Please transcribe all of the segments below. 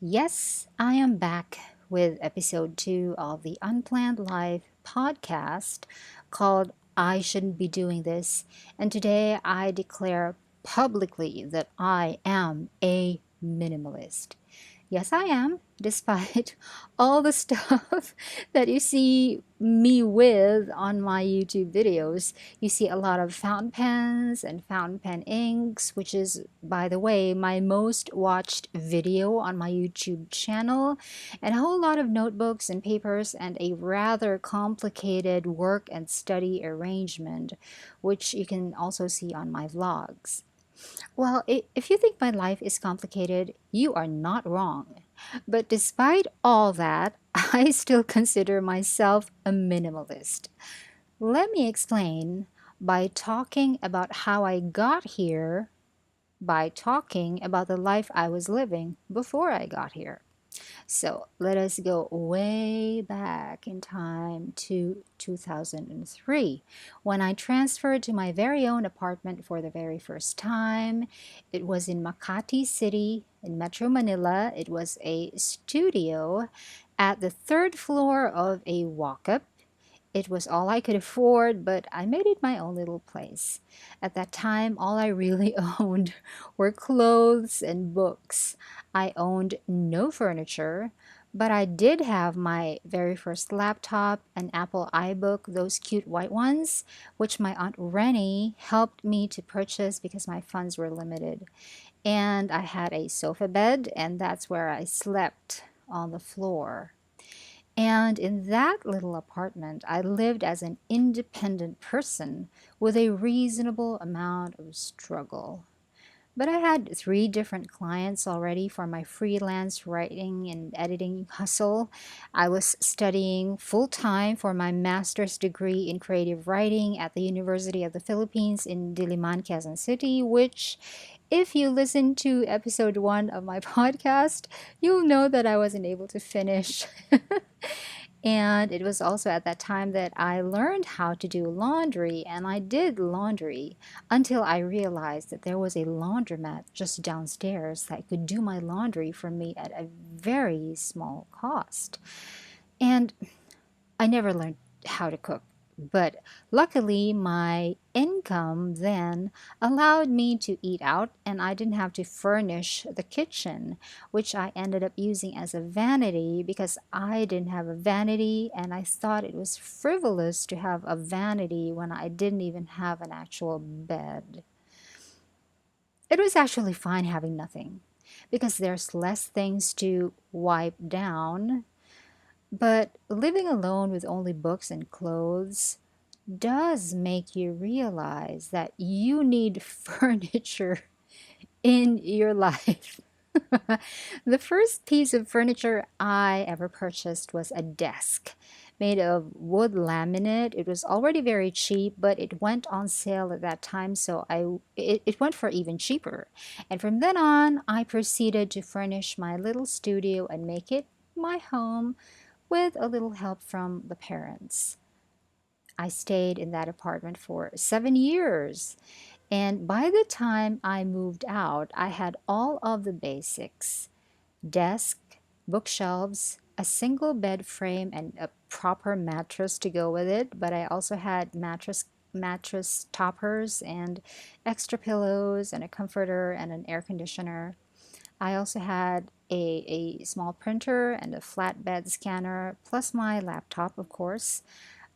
Yes, I am back with episode 2 of the Unplanned Life podcast called I Shouldn't Be Doing This. And today I declare publicly that I am a minimalist. Yes, I am, despite all the stuff that you see me with on my YouTube videos. You see a lot of fountain pens and fountain pen inks, which is, by the way, my most watched video on my YouTube channel, and a whole lot of notebooks and papers, and a rather complicated work and study arrangement, which you can also see on my vlogs. Well, if you think my life is complicated, you are not wrong. But despite all that, I still consider myself a minimalist. Let me explain by talking about how I got here, by talking about the life I was living before I got here. So let us go way back in time to 2003 when I transferred to my very own apartment for the very first time. It was in Makati City in Metro Manila. It was a studio at the third floor of a walk up. It was all I could afford, but I made it my own little place. At that time, all I really owned were clothes and books. I owned no furniture, but I did have my very first laptop, an Apple iBook, those cute white ones, which my Aunt Rennie helped me to purchase because my funds were limited. And I had a sofa bed, and that's where I slept on the floor. And in that little apartment, I lived as an independent person with a reasonable amount of struggle. But I had three different clients already for my freelance writing and editing hustle. I was studying full time for my master's degree in creative writing at the University of the Philippines in Diliman, Quezon City, which, if you listen to episode 1 of my podcast, you'll know that I wasn't able to finish. And it was also at that time that I learned how to do laundry, and I did laundry until I realized that there was a laundromat just downstairs that could do my laundry for me at a very small cost. And I never learned how to cook, but luckily my income then allowed me to eat out and I didn't have to furnish the kitchen, which I ended up using as a vanity because I didn't have a vanity and I thought it was frivolous to have a vanity when I didn't even have an actual bed. It was actually fine having nothing because there's less things to wipe down, but living alone with only books and clothes does make you realize that you need furniture in your life. The first piece of furniture I ever purchased was a desk made of wood laminate. It was already very cheap, but it went on sale at that time, so it went for even cheaper. And from then on, I proceeded to furnish my little studio and make it my home with a little help from the parents. I stayed in that apartment for 7 years. And by the time I moved out, I had all of the basics: desk, bookshelves, a single bed frame, and a proper mattress to go with it. But I also had mattress toppers and extra pillows and a comforter and an air conditioner. I also had a small printer and a flatbed scanner, plus my laptop, of course.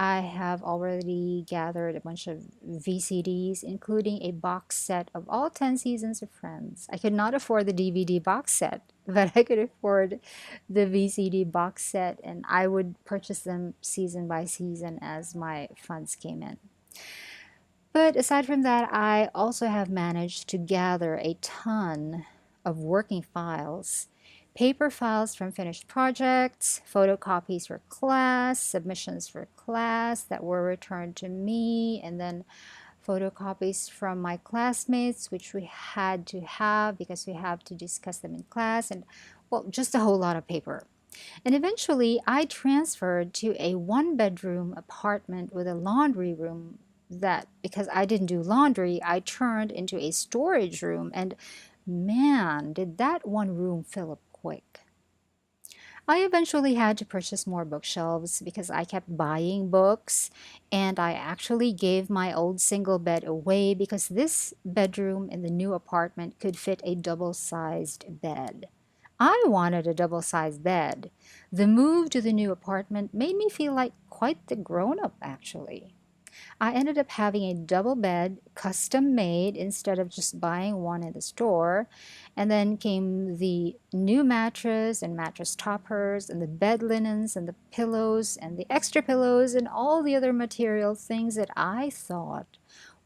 I have already gathered a bunch of VCDs, including a box set of all 10 seasons of Friends. I could not afford the DVD box set, but I could afford the VCD box set, and I would purchase them season by season as my funds came in. But aside from that, I also have managed to gather a ton of working files: paper files from finished projects, photocopies for class, submissions for class that were returned to me, and then photocopies from my classmates, which we had to have because we have to discuss them in class, and well, just a whole lot of paper. And eventually, I transferred to a one bedroom apartment with a laundry room that, because I didn't do laundry, I turned into a storage room. And man, did that one room fill up quick. I eventually had to purchase more bookshelves because I kept buying books, and I actually gave my old single bed away because this bedroom in the new apartment could fit a double sized bed. I wanted a double sized bed. The move to the new apartment made me feel like quite the grown up, actually. I ended up having a double bed, custom made, instead of just buying one in the store. And then came the new mattress and mattress toppers and the bed linens and the pillows and the extra pillows and all the other material things that I thought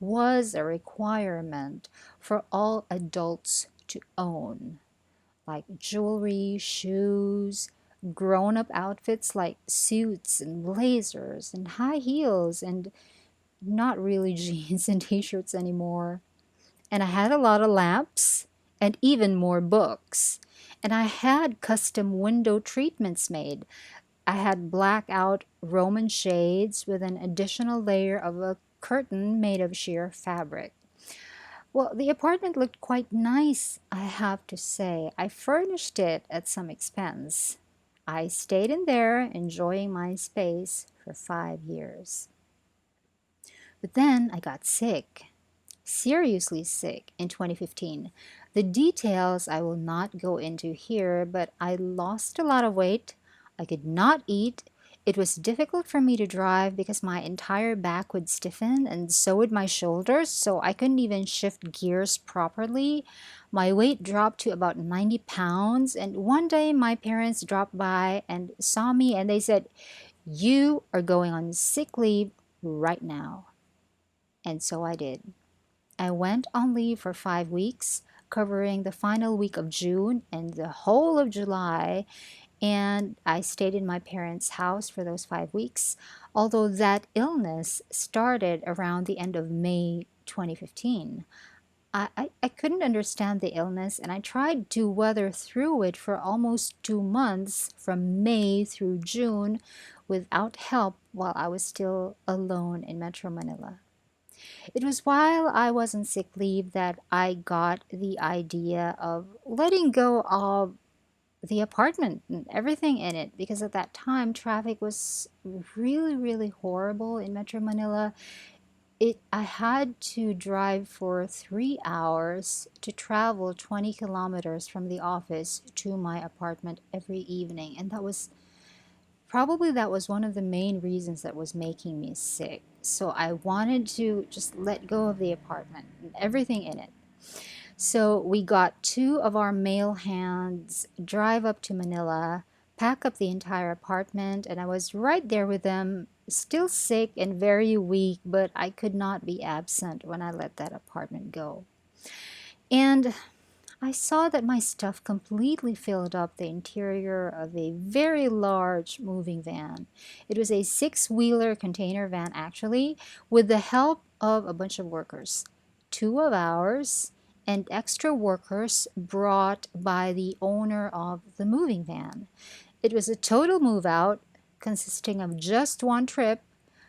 was a requirement for all adults to own, like jewelry, shoes, grown up outfits like suits and blazers and high heels and not really jeans and t-shirts anymore. And I had a lot of lamps and even more books. And I had custom window treatments made. I had blackout Roman shades with an additional layer of a curtain made of sheer fabric. Well, the apartment looked quite nice, I have to say. I furnished it at some expense. I stayed in there enjoying my space for 5 years. But then I got sick, seriously sick, in 2015. The details I will not go into here, but I lost a lot of weight. I could not eat. It was difficult for me to drive because my entire back would stiffen and so would my shoulders, so I couldn't even shift gears properly. My weight dropped to about 90 pounds, and one day my parents dropped by and saw me and they said, "You are going on sick leave right now." And so I did. I went on leave for 5 weeks, covering the final week of June and the whole of July, and I stayed in my parents' house for those 5 weeks, although that illness started around the end of May 2015. I couldn't understand the illness, and I tried to weather through it for almost 2 months, from May through June, without help while I was still alone in Metro Manila. It was while I was on sick leave that I got the idea of letting go of the apartment and everything in it, because at that time traffic was really, really horrible in Metro Manila. I had to drive for 3 hours to travel 20 kilometers from the office to my apartment every evening, and that was one of the main reasons that was making me sick. So I wanted to just let go of the apartment and everything in it. So we got two of our male hands, drive up to Manila, pack up the entire apartment, and I was right there with them, still sick and very weak, but I could not be absent when I let that apartment go. And I saw that my stuff completely filled up the interior of a very large moving van. It was a six-wheeler container van, actually, with the help of a bunch of workers. Two of ours and extra workers brought by the owner of the moving van. It was a total move out consisting of just one trip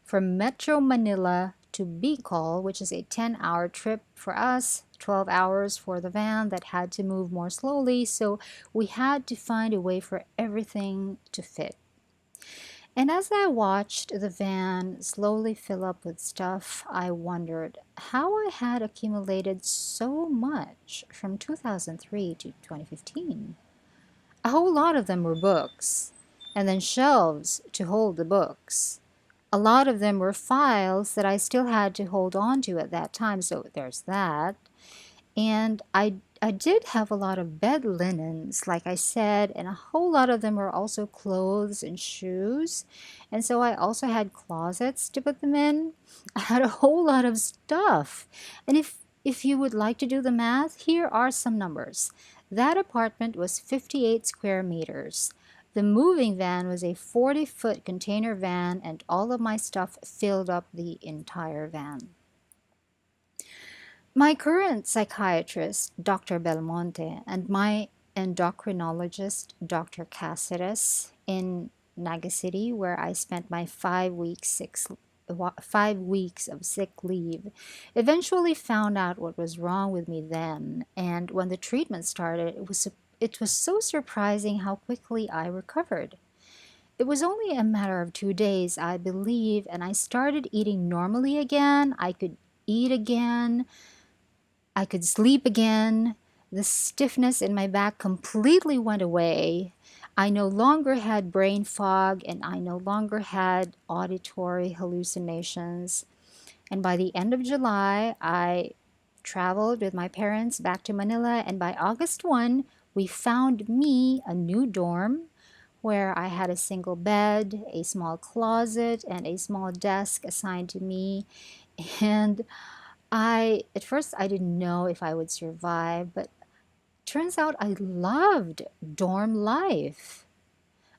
from Metro Manila to Bicol, which is a 10-hour trip for us, 12 hours for the van that had to move more slowly. So we had to find a way for everything to fit. And as I watched the van slowly fill up with stuff, I wondered how I had accumulated so much from 2003 to 2015. A whole lot of them were books, and then shelves to hold the books. A lot of them were files that I still had to hold on to at that time, so there's that. And I did have a lot of bed linens, like I said, and a whole lot of them were also clothes and shoes. And so I also had closets to put them in. I had a whole lot of stuff. And if you would like to do the math, here are some numbers. That apartment was 58 square meters. The moving van was a 40-foot container van, and all of my stuff filled up the entire van. My current psychiatrist, Dr. Belmonte, and my endocrinologist, Dr. Cáceres, in Naga City, where I spent my 5 weeks of sick leave, eventually found out what was wrong with me then. And when the treatment started, it was so surprising how quickly I recovered. It was only a matter of 2 days, I believe, and I started eating normally again. I could eat again. I could sleep again. The stiffness in my back completely went away. I no longer had brain fog and I no longer had auditory hallucinations. And by the end of July, I traveled with my parents back to Manila. And by August 1, we found me a new dorm where I had a single bed, a small closet, and a small desk assigned to me. And at first, I didn't know if I would survive, but turns out I loved dorm life.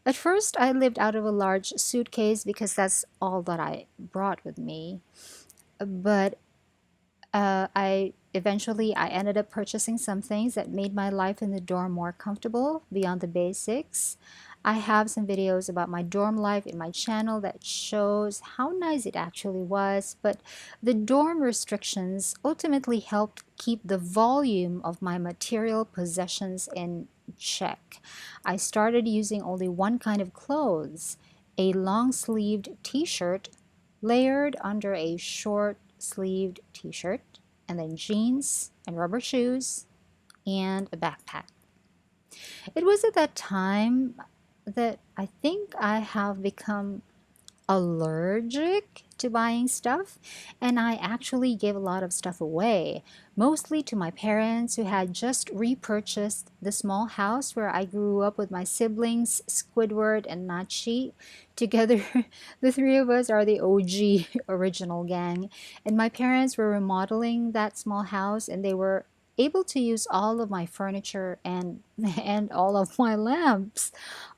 At first, I lived out of a large suitcase because that's all that I brought with me. But I ended up purchasing some things that made my life in the dorm more comfortable beyond the basics. I have some videos about my dorm life in my channel that shows how nice it actually was, but the dorm restrictions ultimately helped keep the volume of my material possessions in check. I started using only one kind of clothes, a long-sleeved t-shirt layered under a short sleeved t shirt, and then jeans and rubber shoes and a backpack. It was at that time that I think I have become allergic to buying stuff, and I actually gave a lot of stuff away, mostly to my parents who had just repurchased the small house where I grew up with my siblings, Squidward and Nachi. Together, the three of us are the OG original gang, and my parents were remodeling that small house and they were able to use all of my furniture and and all of my lamps.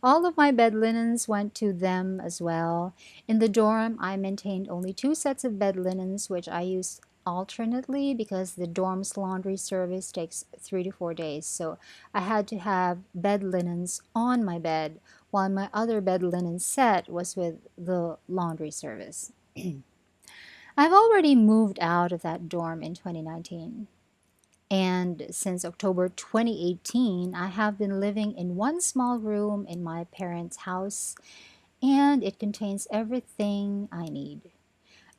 All of my bed linens went to them as well. In the dorm, I maintained only two sets of bed linens, which I used alternately because the dorm's laundry service takes 3 to 4 days. So I had to have bed linens on my bed, while my other bed linen set was with the laundry service. I've already moved out of that dorm in 2019. And since October 2018, I have been living in one small room in my parents' house, and it contains everything I need.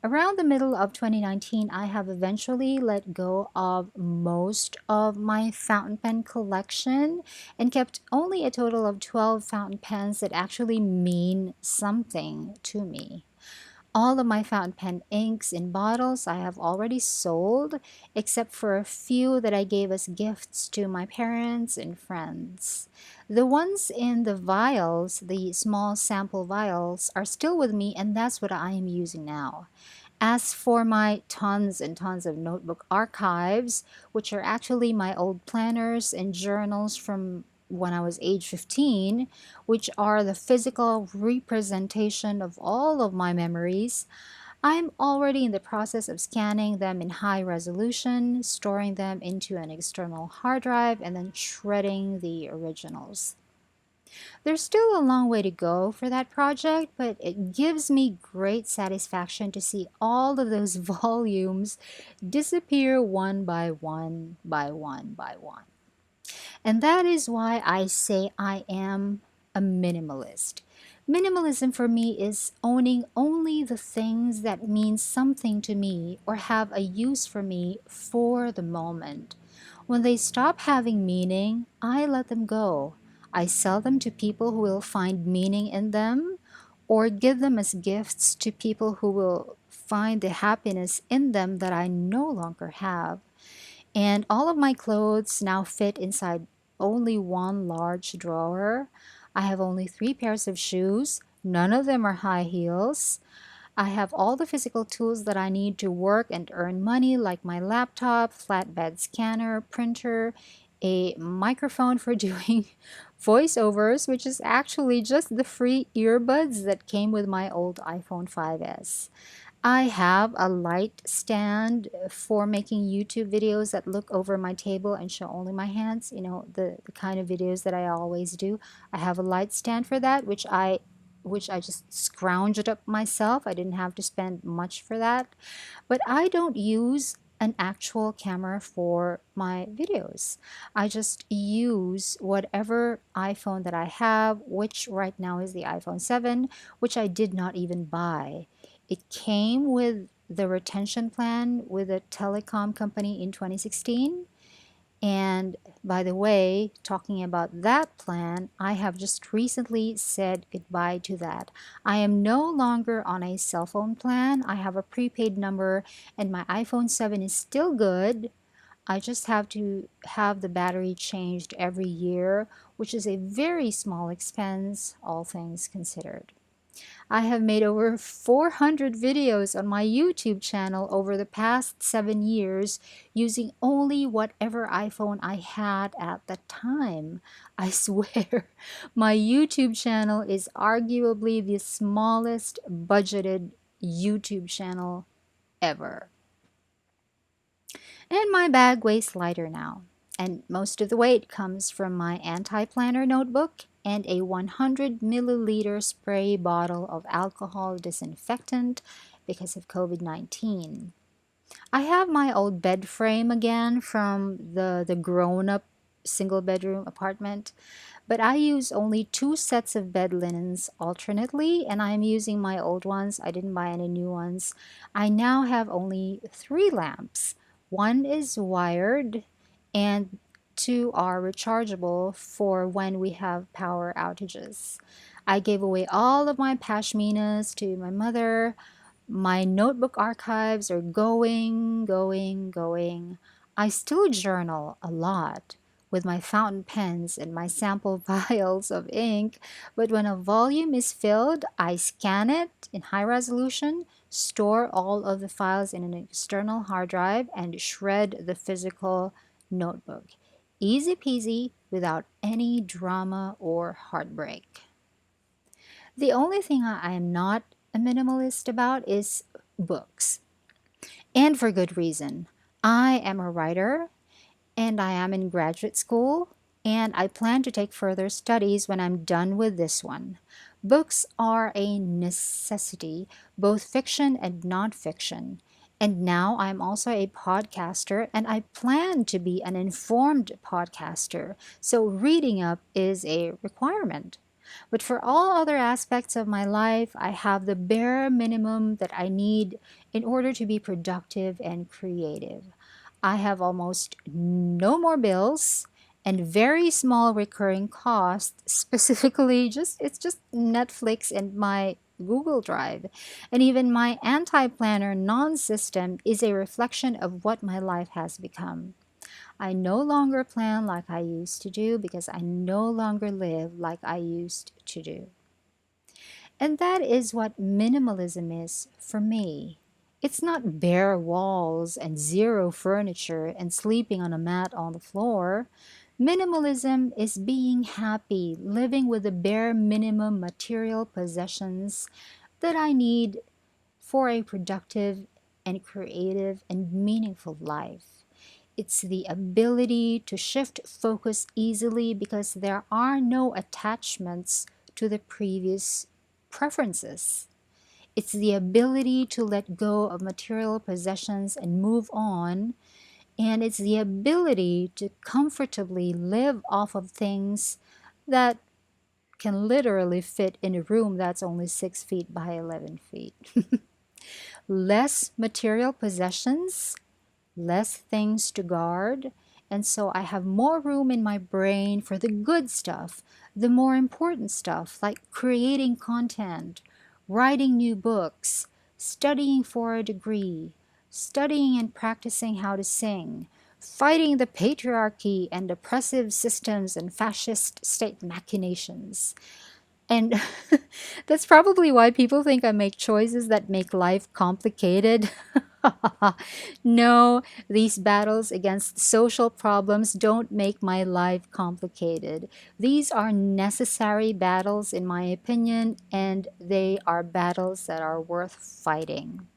Around the middle of 2019, I have eventually let go of most of my fountain pen collection and kept only a total of 12 fountain pens that actually mean something to me. All of my fountain pen inks in bottles I have already sold, except for a few that I gave as gifts to my parents and friends. The ones in the vials, the small sample vials, are still with me, and that's what I am using now. As for my tons and tons of notebook archives, which are actually my old planners and journals from when I was age 15, which are the physical representation of all of my memories, I'm already in the process of scanning them in high resolution, storing them into an external hard drive, and then shredding the originals. There's still a long way to go for that project, but it gives me great satisfaction to see all of those volumes disappear one by one by one by one. And that is why I say I am a minimalist. Minimalism for me is owning only the things that mean something to me or have a use for me for the moment. When they stop having meaning, I let them go. I sell them to people who will find meaning in them or give them as gifts to people who will find the happiness in them that I no longer have. And all of my clothes now fit inside only one large drawer. I have only three pairs of shoes. None of them are high heels. I have all the physical tools that I need to work and earn money, like my laptop, flatbed scanner, printer, a microphone for doing voiceovers, which is actually just the free earbuds that came with my old iPhone 5S. I have a light stand for making YouTube videos that look over my table and show only my hands, the kind of videos that I always do. I have a light stand for that, which I just scrounged up myself. I didn't have to spend much for that. But I don't use an actual camera for my videos. I just use whatever iPhone that I have, which right now is the iPhone 7, which I did not even buy. It came with the retention plan with a telecom company in 2016. And by the way, talking about that plan, I have just recently said goodbye to that. I am no longer on a cell phone plan. I have a prepaid number, and my iPhone 7 is still good. I just have to have the battery changed every year, which is a very small expense, all things considered. I have made over 400 videos on my YouTube channel over the past 7 years using only whatever iPhone I had at the time. I swear, my YouTube channel is arguably the smallest budgeted YouTube channel ever. And my bag weighs lighter now. And most of the weight comes from my anti-planner notebook and a 100 milliliter spray bottle of alcohol disinfectant because of COVID-19. I have my old bed frame again from the grown-up single bedroom apartment, but I use only two sets of bed linens alternately, and I'm using my old ones. I didn't buy any new ones. I now have only three lamps. One is wired, and two are rechargeable for when we have power outages. I gave away all of my pashminas to my mother. My notebook archives are going, going, going. I still journal a lot with my fountain pens and my sample vials of ink, but when a volume is filled, I scan it in high resolution, store all of the files in an external hard drive, and shred the physical notebook. Easy peasy without any drama or heartbreak. The only thing I am not a minimalist about is books. And for good reason. I am a writer and I am in graduate school and I plan to take further studies when I'm done with this one. Books are a necessity, both fiction and nonfiction. And now I'm also a podcaster and I plan to be an informed podcaster. So reading up is a requirement. But for all other aspects of my life, I have the bare minimum that I need in order to be productive and creative. I have almost no more bills and very small recurring costs, specifically just it's just Netflix and my Google Drive. And even my anti-planner non-system is a reflection of what my life has become. I no longer plan like I used to do because I no longer live like I used to do. And that is what minimalism is for me. It's not bare walls and zero furniture and sleeping on a mat on the floor. Minimalism is being happy, living with the bare minimum material possessions that I need for a productive and creative and meaningful life. It's the ability to shift focus easily because there are no attachments to the previous preferences. It's the ability to let go of material possessions and move on. And it's the ability to comfortably live off of things that can literally fit in a room that's only 6 feet by 11 feet. Less material possessions, less things to guard, and so I have more room in my brain for the good stuff, the more important stuff like creating content, writing new books, studying for a degree, studying and practicing how to sing, fighting the patriarchy and oppressive systems and fascist state machinations. And that's probably why people think I make choices that make life complicated. No, these battles against social problems don't make my life complicated. These are necessary battles, in my opinion, and they are battles that are worth fighting.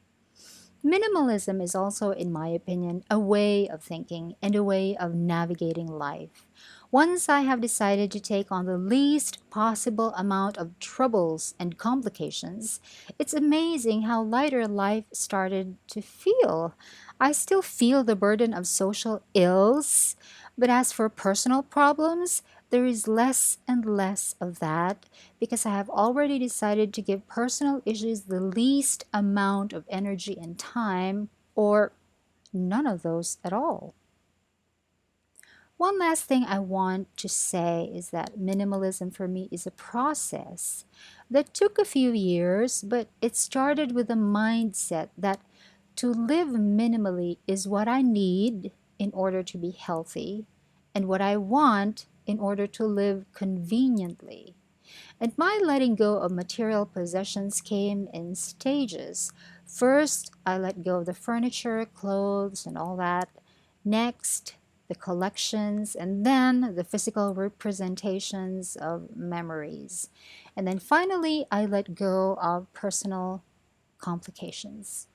Minimalism is also, in my opinion, a way of thinking and a way of navigating life. Once I have decided to take on the least possible amount of troubles and complications, it's amazing how lighter life started to feel. I still feel the burden of social ills, but as for personal problems, there is less and less of that because I have already decided to give personal issues the least amount of energy and time, or none of those at all. One last thing I want to say is that minimalism for me is a process that took a few years, but it started with a mindset that to live minimally is what I need in order to be healthy and what I want in order to live conveniently. And my letting go of material possessions came in stages. First, I let go of the furniture, clothes, and all that. Next, the collections, and then the physical representations of memories. And then finally, I let go of personal complications.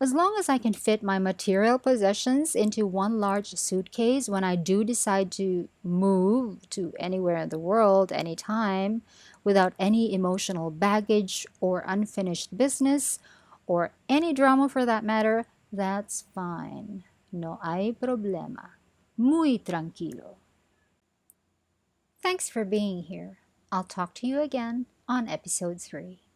As long as I can fit my material possessions into one large suitcase when I do decide to move to anywhere in the world anytime without any emotional baggage or unfinished business or any drama for that matter, that's fine. No hay problema. Muy tranquilo. Thanks for being here. I'll talk to you again on episode 3.